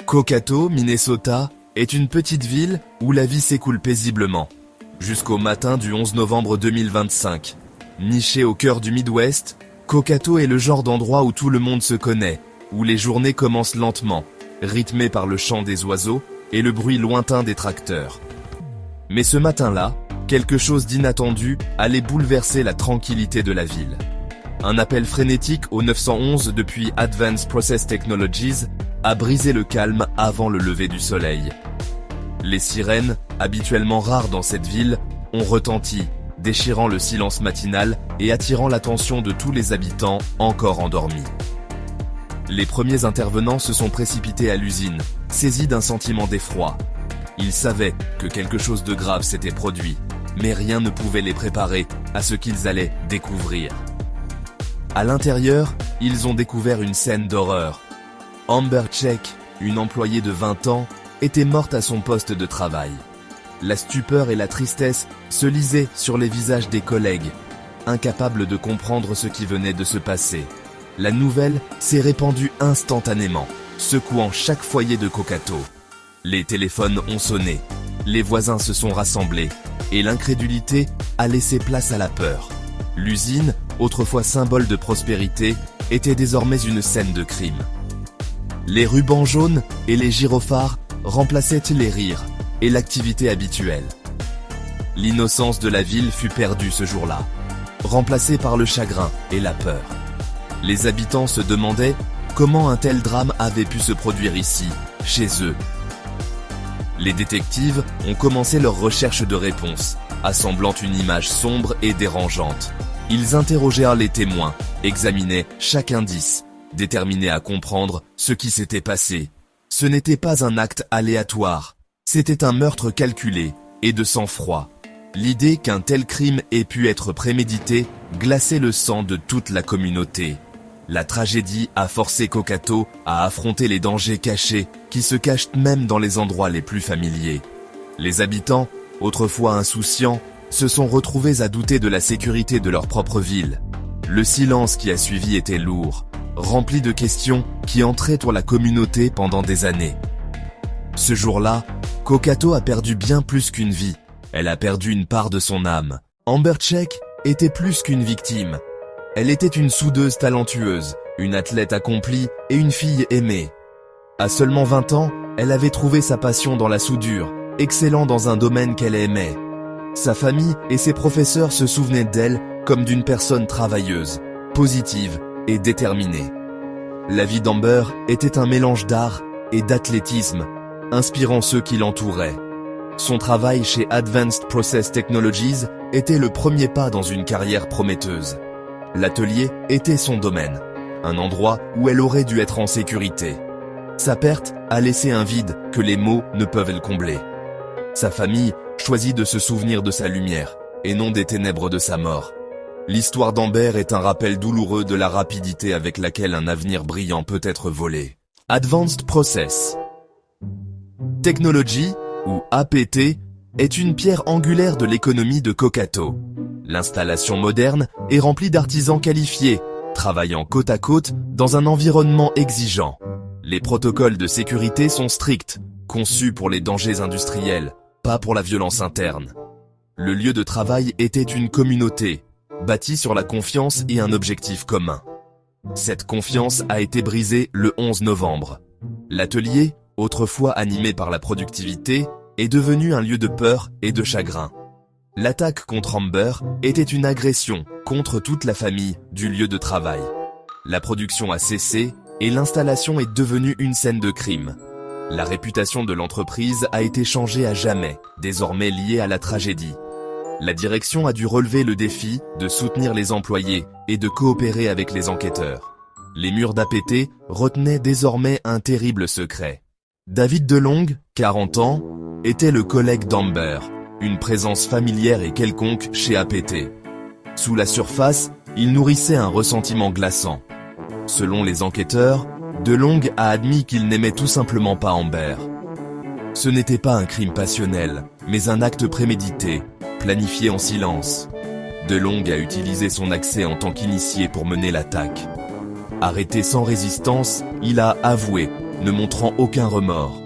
Cokato, Minnesota, est une petite ville où la vie s'écoule paisiblement. Jusqu'au matin du 11 novembre 2025. Niché au cœur du Midwest, Cokato est le genre d'endroit où tout le monde se connaît, où les journées commencent lentement, rythmées par le chant des oiseaux et le bruit lointain des tracteurs. Mais ce matin-là, quelque chose d'inattendu allait bouleverser la tranquillité de la ville. Un appel frénétique au 911 depuis Advanced Process Technologies a brisé le calme avant le lever du soleil. Les sirènes, habituellement rares dans cette ville, ont retenti, déchirant le silence matinal et attirant l'attention de tous les habitants encore endormis. Les premiers intervenants se sont précipités à l'usine, saisis d'un sentiment d'effroi. Ils savaient que quelque chose de grave s'était produit, mais rien ne pouvait les préparer à ce qu'ils allaient découvrir. À l'intérieur, ils ont découvert une scène d'horreur. Amber Check, une employée de 20 ans, était morte à son poste de travail. La stupeur et la tristesse se lisaient sur les visages des collègues, incapables de comprendre ce qui venait de se passer. La nouvelle s'est répandue instantanément, secouant chaque foyer de Cokato. Les téléphones ont sonné, les voisins se sont rassemblés, et l'incrédulité a laissé place à la peur. L'usine, autrefois symbole de prospérité, était désormais une scène de crime. Les rubans jaunes et les gyrophares remplaçaient les rires et l'activité habituelle. L'innocence de la ville fut perdue ce jour-là, remplacée par le chagrin et la peur. Les habitants se demandaient comment un tel drame avait pu se produire ici, chez eux. Les détectives ont commencé leur recherche de réponses, assemblant une image sombre et dérangeante. Ils interrogèrent les témoins, examinaient chaque indice, déterminés à comprendre ce qui s'était passé. Ce n'était pas un acte aléatoire, c'était un meurtre calculé et de sang-froid. L'idée qu'un tel crime ait pu être prémédité glaçait le sang de toute la communauté. La tragédie a forcé Cokato à affronter les dangers cachés qui se cachent même dans les endroits les plus familiers. Les habitants, autrefois insouciants, se sont retrouvés à douter de la sécurité de leur propre ville. Le silence qui a suivi était lourd, rempli de questions qui entourent la communauté pendant des années. Ce jour-là, Cokato a perdu bien plus qu'une vie. Elle a perdu une part de son âme. Amber Check était plus qu'une victime. Elle était une soudeuse talentueuse, une athlète accomplie et une fille aimée. À seulement 20 ans, elle avait trouvé sa passion dans la soudure, excellant dans un domaine qu'elle aimait. Sa famille et ses professeurs se souvenaient d'elle comme d'une personne travailleuse, positive et déterminée. La vie d'Amber était un mélange d'art et d'athlétisme, inspirant ceux qui l'entouraient. Son travail chez Advanced Process Technologies était le premier pas dans une carrière prometteuse. L'atelier était son domaine, un endroit où elle aurait dû être en sécurité. Sa perte a laissé un vide que les mots ne peuvent le combler. Sa famille choisit de se souvenir de sa lumière, et non des ténèbres de sa mort. L'histoire d'Amber est un rappel douloureux de la rapidité avec laquelle un avenir brillant peut être volé. Advanced Process Technology, ou APT, est une pierre angulaire de l'économie de Cokato. L'installation moderne est remplie d'artisans qualifiés, travaillant côte à côte dans un environnement exigeant. Les protocoles de sécurité sont stricts, conçus pour les dangers industriels, pas pour la violence interne. Le lieu de travail était une communauté, bâtie sur la confiance et un objectif commun. Cette confiance a été brisée le 11 novembre. L'atelier, autrefois animé par la productivité, est devenu un lieu de peur et de chagrin. L'attaque contre Amber était une agression contre toute la famille du lieu de travail. La production a cessé et l'installation est devenue une scène de crime. La réputation de l'entreprise a été changée à jamais, désormais liée à la tragédie. La direction a dû relever le défi de soutenir les employés et de coopérer avec les enquêteurs. Les murs d'APT retenaient désormais un terrible secret. David DeLong, 40 ans, était le collègue d'Amber, une présence familière et quelconque chez APT. Sous la surface, il nourrissait un ressentiment glaçant. Selon les enquêteurs, DeLong a admis qu'il n'aimait tout simplement pas Amber. Ce n'était pas un crime passionnel, mais un acte prémédité, planifié en silence. DeLong a utilisé son accès en tant qu'initié pour mener l'attaque. Arrêté sans résistance, il a avoué ne montrant aucun remords.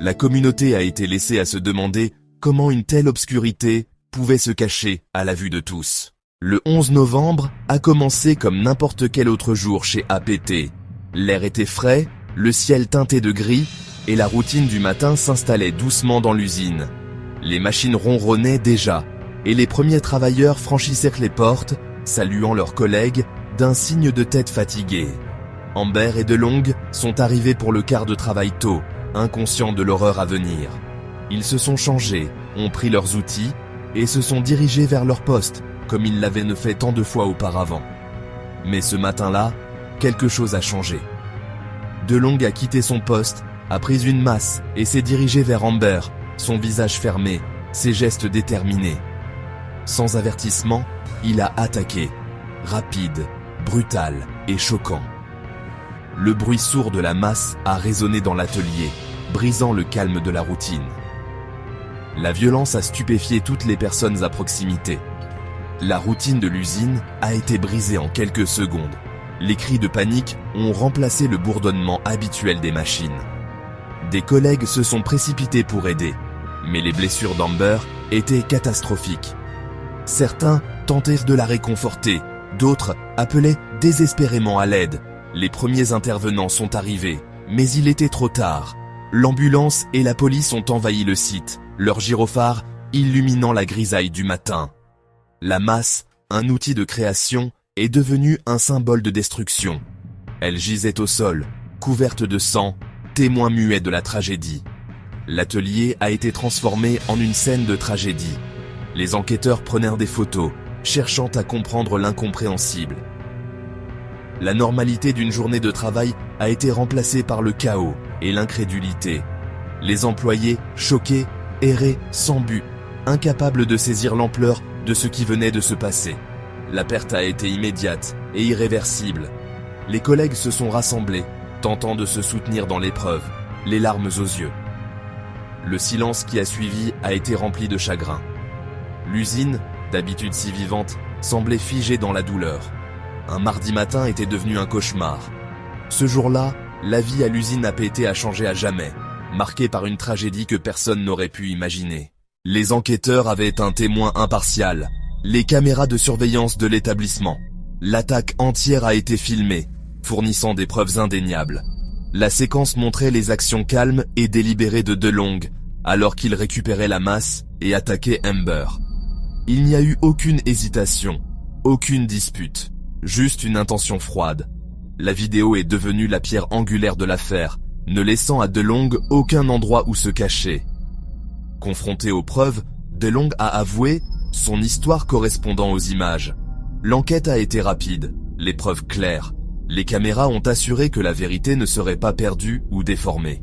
La communauté a été laissée à se demander comment une telle obscurité pouvait se cacher à la vue de tous. Le 11 novembre a commencé comme n'importe quel autre jour chez APT. L'air était frais, le ciel teinté de gris, et la routine du matin s'installait doucement dans l'usine. Les machines ronronnaient déjà, et les premiers travailleurs franchissèrent les portes, saluant leurs collègues d'un signe de tête fatigué. Amber et DeLong sont arrivés pour le quart de travail tôt, inconscients de l'horreur à venir. Ils se sont changés, ont pris leurs outils, et se sont dirigés vers leur poste, comme ils l'avaient fait tant de fois auparavant. Mais ce matin-là, quelque chose a changé. DeLong a quitté son poste, a pris une masse et s'est dirigé vers Amber, son visage fermé, ses gestes déterminés. Sans avertissement, il a attaqué. Rapide, brutal et choquant. Le bruit sourd de la masse a résonné dans l'atelier, brisant le calme de la routine. La violence a stupéfié toutes les personnes à proximité. La routine de l'usine a été brisée en quelques secondes. Les cris de panique ont remplacé le bourdonnement habituel des machines. Des collègues se sont précipités pour aider, mais les blessures d'Amber étaient catastrophiques. Certains tentèrent de la réconforter, d'autres appelaient désespérément à l'aide. Les premiers intervenants sont arrivés, mais il était trop tard. L'ambulance et la police ont envahi le site, leurs gyrophares illuminant la grisaille du matin. La masse, un outil de création, est devenue un symbole de destruction. Elle gisait au sol, couverte de sang, témoin muet de la tragédie. L'atelier a été transformé en une scène de tragédie. Les enquêteurs prenèrent des photos, cherchant à comprendre l'incompréhensible. La normalité d'une journée de travail a été remplacée par le chaos et l'incrédulité. Les employés, choqués, erraient sans but, incapables de saisir l'ampleur de ce qui venait de se passer. La perte a été immédiate et irréversible. Les collègues se sont rassemblés, tentant de se soutenir dans l'épreuve, les larmes aux yeux. Le silence qui a suivi a été rempli de chagrin. L'usine, d'habitude si vivante, semblait figée dans la douleur. Un mardi matin était devenu un cauchemar. Ce jour-là, la vie à l'usine APT a changé à jamais, marquée par une tragédie que personne n'aurait pu imaginer. Les enquêteurs avaient un témoin impartial, les caméras de surveillance de l'établissement. L'attaque entière a été filmée, fournissant des preuves indéniables. La séquence montrait les actions calmes et délibérées de DeLong, alors qu'il récupérait la masse et attaquait Amber. Il n'y a eu aucune hésitation, aucune dispute, juste une intention froide. La vidéo est devenue la pierre angulaire de l'affaire, ne laissant à DeLong aucun endroit où se cacher. Confronté aux preuves, DeLong a avoué son histoire correspondant aux images. L'enquête a été rapide, les preuves claires. Les caméras ont assuré que la vérité ne serait pas perdue ou déformée.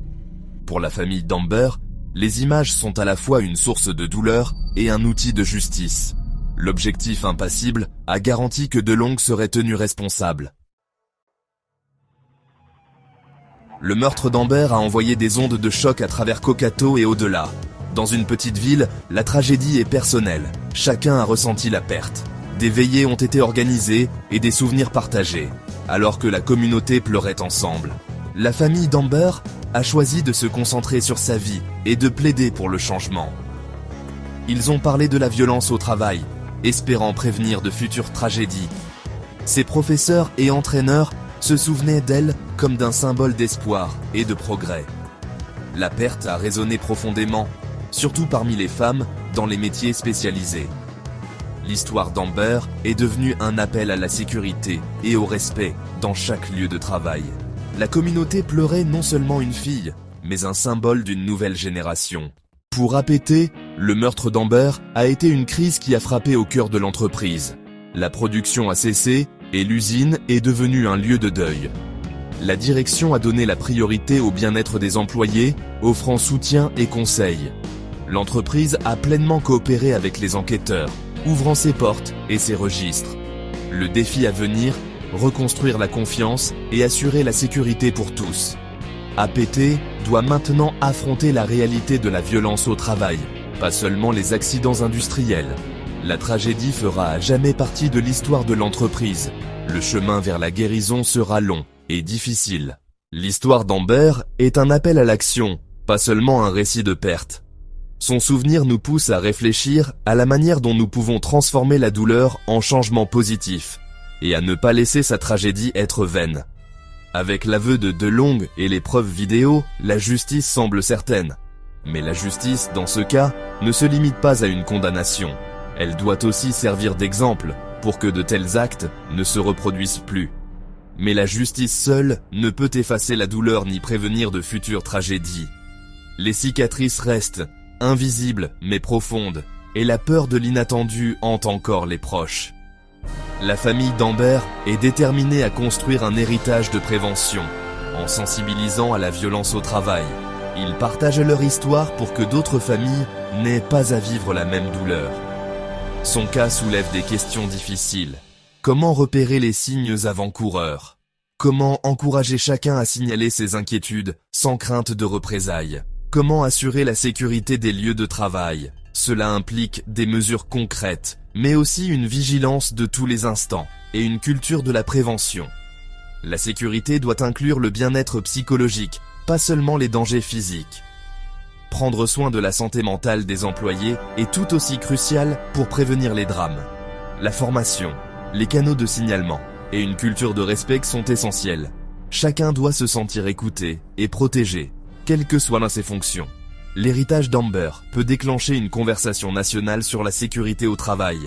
Pour la famille d'Amber, les images sont à la fois une source de douleur et un outil de justice. L'objectif impassible a garanti que DeLong serait tenu responsable. Le meurtre d'Amber a envoyé des ondes de choc à travers Cokato et au-delà. Dans une petite ville, la tragédie est personnelle. Chacun a ressenti la perte. Des veillées ont été organisées et des souvenirs partagés, alors que la communauté pleurait ensemble. La famille d'Amber a choisi de se concentrer sur sa vie et de plaider pour le changement. Ils ont parlé de la violence au travail, espérant prévenir de futures tragédies. Ses professeurs et entraîneurs se souvenaient d'elle comme d'un symbole d'espoir et de progrès. La perte a résonné profondément, surtout parmi les femmes dans les métiers spécialisés. L'histoire d'Amber est devenue un appel à la sécurité et au respect dans chaque lieu de travail. La communauté pleurait non seulement une fille, mais un symbole d'une nouvelle génération. Pour APT, le meurtre d'Amber a été une crise qui a frappé au cœur de l'entreprise. La production a cessé et l'usine est devenue un lieu de deuil. La direction a donné la priorité au bien-être des employés, offrant soutien et conseils. L'entreprise a pleinement coopéré avec les enquêteurs, ouvrant ses portes et ses registres. Le défi à venir, reconstruire la confiance et assurer la sécurité pour tous. APT doit maintenant affronter la réalité de la violence au travail, pas seulement les accidents industriels. La tragédie fera à jamais partie de l'histoire de l'entreprise. Le chemin vers la guérison sera long et difficile. L'histoire d'Amber est un appel à l'action, pas seulement un récit de perte. Son souvenir nous pousse à réfléchir à la manière dont nous pouvons transformer la douleur en changement positif, et à ne pas laisser sa tragédie être vaine. Avec l'aveu de DeLong et les preuves vidéo, la justice semble certaine. Mais la justice, dans ce cas, ne se limite pas à une condamnation. Elle doit aussi servir d'exemple pour que de tels actes ne se reproduisent plus. Mais la justice seule ne peut effacer la douleur ni prévenir de futures tragédies. Les cicatrices restent, invisibles mais profondes, et la peur de l'inattendu hante encore les proches. La famille d'Amber est déterminée à construire un héritage de prévention, en sensibilisant à la violence au travail. Ils partagent leur histoire pour que d'autres familles n'aient pas à vivre la même douleur. Son cas soulève des questions difficiles. Comment repérer les signes avant-coureurs? Comment encourager chacun à signaler ses inquiétudes sans crainte de représailles? Comment assurer la sécurité des lieux de travail? Cela implique des mesures concrètes, mais aussi une vigilance de tous les instants et une culture de la prévention. La sécurité doit inclure le bien-être psychologique, pas seulement les dangers physiques. Prendre soin de la santé mentale des employés est tout aussi crucial pour prévenir les drames. La formation, les canaux de signalement et une culture de respect sont essentiels. Chacun doit se sentir écouté et protégé, quelle que soit l'un ses fonctions. L'héritage d'Amber peut déclencher une conversation nationale sur la sécurité au travail.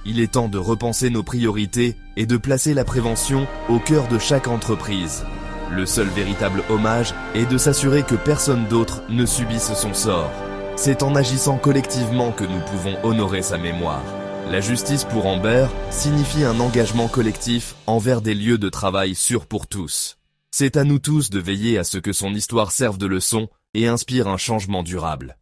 Il est temps de repenser nos priorités et de placer la prévention au cœur de chaque entreprise. Le seul véritable hommage est de s'assurer que personne d'autre ne subisse son sort. C'est en agissant collectivement que nous pouvons honorer sa mémoire. La justice pour Amber signifie un engagement collectif envers des lieux de travail sûrs pour tous. C'est à nous tous de veiller à ce que son histoire serve de leçon et inspire un changement durable.